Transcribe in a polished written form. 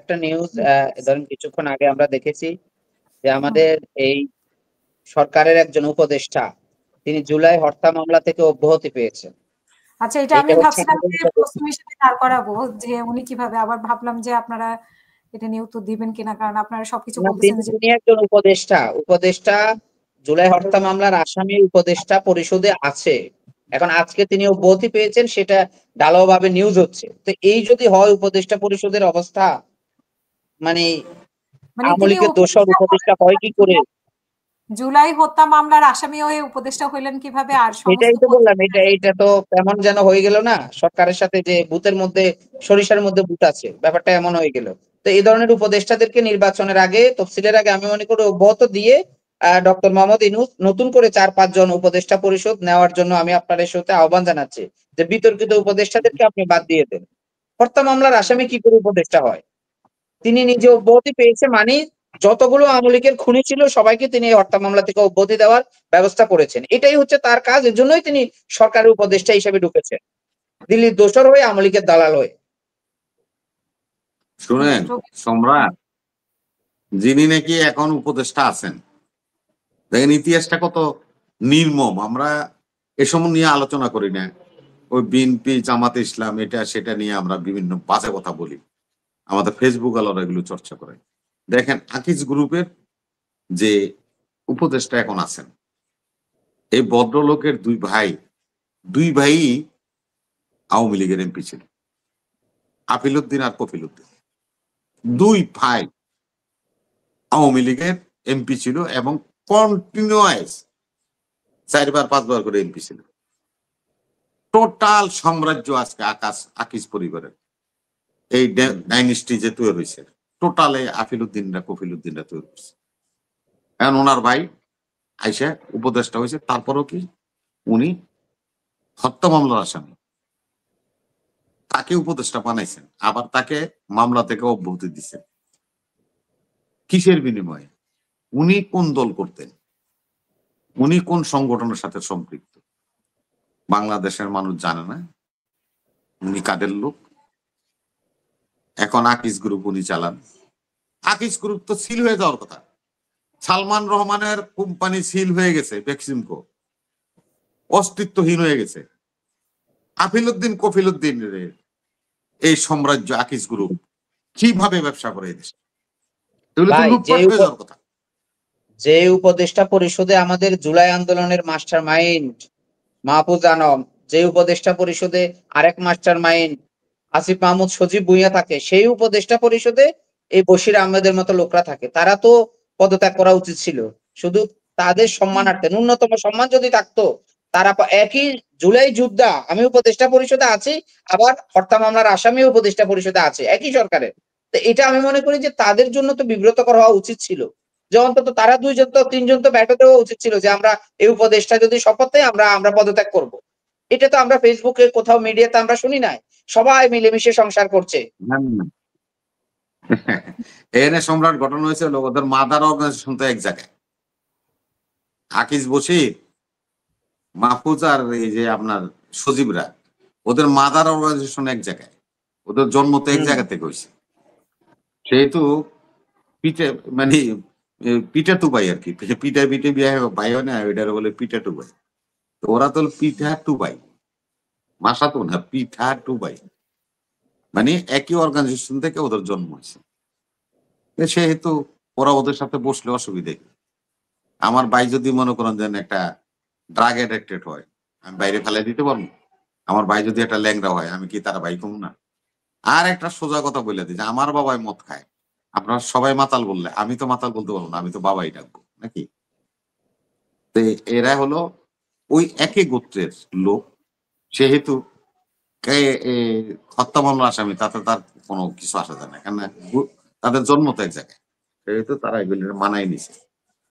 একটা নিউজ ধরেন কিছুক্ষণ আগে আমরা দেখেছি যে হুম। আমাদের এই সরকারের একজন উপদেষ্টা তিনি জুলাই হত্যা মামলা থেকে অব্যাহতি পেয়েছেন। আচ্ছা, এটা আমি এইটা হচ্ছে ভাবছিলাম আমাদের যে উপদেষ্টা। প্রশ্ন হিসেবে দাঁড় করাবো যে উনি কিভাবে, আবার ভাবলাম যে আপনারা এটা নিয়ে উত্তর দিবেন কিনা, কারণ আপনারা সবকিছু না, বলতেছেন যে তিনি একজন উপদেষ্টা জুলাই হত্যা মামলার আসামি উপদেষ্টা পরিষদে আছে। এখন আজকে তিনি অব্যাহতি পেয়েছেন, সেটা ঢালাওভাবে নিউজ হচ্ছে। তো এই যদি হয় উপদেষ্টা পরিষদের অবস্থা, মানে মানে আওয়ামী তিনি লীগের দোসর উপদেষ্টা উপদেষ্টা হলেন হয় কি করে? জুলাই হত্যা মামলার আসামি হয়ে উপদেষ্টা হইলেন কিভাবে? আর এটাই সমস্ত তো বললাম, এটা তো কেমন যেন হয়ে গেল না, সরকারের সাথে যে বুথের মধ্যে সরিষার মধ্যে বুট আছে, ব্যাপারটা এমন হয়ে গেল। তো এই ধরনের উপদেষ্টাদেরকে নির্বাচনের আগে, তফসিলের আগে আমি মনে করি অব্যাহত দিয়ে ডক্টর মোহাম্মদ ইউনূস নতুন করে 4-5 জন উপদেষ্টা পরিষদ নেওয়ার জন্য আমি আপনার এই শোতে আহ্বান জানাচ্ছি যে বিতর্কিত উপদেষ্টাদেরকে আপনি বাদ দিয়ে দেন। হত্যা মামলার আসামি কি করে উপদেষ্টা হয়? তিনি নিজে অব্যাহতি পেয়েছে, মানে যতগুলো আওয়ামী লীগের খুনি ছিল সবাইকে তিনি এই হত্যা মামলা থেকে অব্যাহতি দেওয়ার ব্যবস্থা করেছেন। এটাই হচ্ছে তার কাজ, এর জন্যই তিনি সরকারের উপদেষ্টা হিসেবে ঢুকেছেন, দিল্লির দোসর হয়ে, আওয়ামী লীগের দালাল হয়ে। শুনেন সম্রাট, যিনি নাকি এখন উপদেষ্টা আছেন, দেখেন ইতিহাসটা কত নির্মম। আমরা এসব নিয়ে আলোচনা করি না, ওই বিএনপি জামাতে ইসলাম এটা সেটা নিয়ে আমরা বিভিন্ন বাজে কথা বলি, আমাদের ফেসবুক আলোরা এগুলো চর্চা করে। দেখেন আকিজ গ্রুপের যে উপদেষ্টা এখন আছেন, এই ভদ্রলোকের দুই ভাই আওয়ামী লীগের এমপি ছিল, আপিলউদ্দিন আর কফিলউদ্দিন। দুই ভাই আওয়ামী লীগের এমপি ছিল এবং কন্টিনিউয়াস 4-5 বার করে এমপি ছিল। টোটাল সাম্রাজ্য আজকে আকিজ পরিবারের এই ডাইনেস্টি যে তৈরি হয়েছে, টোটালে আপিলউদ্দিনরা কফিলউদ্দিনরা তৈরি করছে। এখন ওনার ভাই আইসা উপদেষ্টা হয়েছে, তারপরও কি উনি হত্যা মামলার আসামি, তাকে উপদেষ্টা বানাইছেন, আবার তাকে মামলা থেকে অব্যাহতি দিচ্ছেন। কিসের বিনিময়ে? উনি কোন দল করতেন, উনি কোন সংগঠনের সাথে সম্পৃক্ত, বাংলাদেশের মানুষ জানে না উনি কাদের লোক। এখন আকিজ গ্রুপ উনি চালান। আকিজ গ্রুপ তো সিল হয়ে যাওয়ার কথা। সালমান রহমানের কোম্পানি সিল হয়ে গেছে, বেক্সিমকো অস্তিত্বহীন হয়ে গেছে। আপিলউদ্দিন কফিলউদ্দিন এই সাম্রাজ্য আকিজ গ্রুপ কিভাবে ব্যবসা করে এই দেশে, ভাই, লুটপাট হয়ে যাওয়ার কথা। যে উপদেষ্টা পরিষদে আমাদের জুলাই আন্দোলনের মাস্টার মাইন্ড মাহফুজ আলম, যে উপদেষ্টা পরিষদে আরেক মাস্টার মাইন্ড আসিফ মাহমুদ সজীব ভুঁইয়া থাকে, সেই উপদেষ্টা পরিষদে এই বশির আহমেদের মতো লোকরা থাকে। তারা তো পদত্যাগ করা উচিত ছিল। শুধু তাদের সম্মানার্থে, ন্যূনতম সম্মান যদি থাকতো, তারা একই জুলাই যোদ্ধা, আমি উপদেষ্টা পরিষদে আছি, আবার হত্যা মামলার আসামি উপদেষ্টা পরিষদে আছে একই সরকারের। তো এটা আমি মনে করি যে তাদের জন্য তো বিব্রতকর হওয়া উচিত ছিল, যে অন্তত তারা 2 জন তো 3 জন তো ব্যাটো দেওয়া উচিত ছিল যে আমরা এই উপদেষ্টা যদি শপথ নেই, আমরা পদত্যাগ করব। এটা তো আমরা ফেসবুকে কোথাও মিডিয়াতে আমরা শুনি নাই। সবাই মিলেমিশে সংসার করছে। এনে সম্রাট ঘটনা হয়েছে, ওদের মাদার অর্গানাইজেশন তো এক জায়গায়, আকিজ বশির, মাহফুজ আর এই যে আপনার সজীবরা, ওদের মাদার অর্গানাইজেশন এক জায়গায়, ওদের জন্ম তো এক জায়গা থেকে হয়েছে। সেহেতু পিঠে মানে পিঠা টু ভাই আর কি, পিঠা পিঠে বিয়ে ভাই হয় না, ওইটার বলে পিঠা টু ভাই। তো ওরা তো পিঠা টু ভাই, মাসা তো না, পিঠা টু ভাই, মানে একই অর্গানাইজেশন থেকে ওদের জন্ম হয়েছে। সেহেতু ওরা ওদের সাথে বসলে অসুবিধে কি? আমার ভাই যদি মনে করেন যেন একটা ড্রাগ অ্যাডিক্টেড হয়, আমি বাইরে ফেলাই দিতে পারবো? আমার ভাই যদি একটা ল্যাংড়া হয়, আমি কি তারা ভাই কমু না? আর একটা সোজা কথা বলে দিই, যে আমার বাবাই মদ খায়, আপনারা সবাই মাতাল বললে আমি তো মাতাল বলতে পারবো না, আমি তো বাবাই ডাকবো নাকি? তো এরা হলো ওই একই গোত্রের লোক, সেহেতু হত্যা মামলার আসামি, তাতে তার কোনো কিছু আসা যায় না, কেন তাদের জন্ম তো এক জায়গায়, সেহেতু তারা এগুলি মানায় নিছে।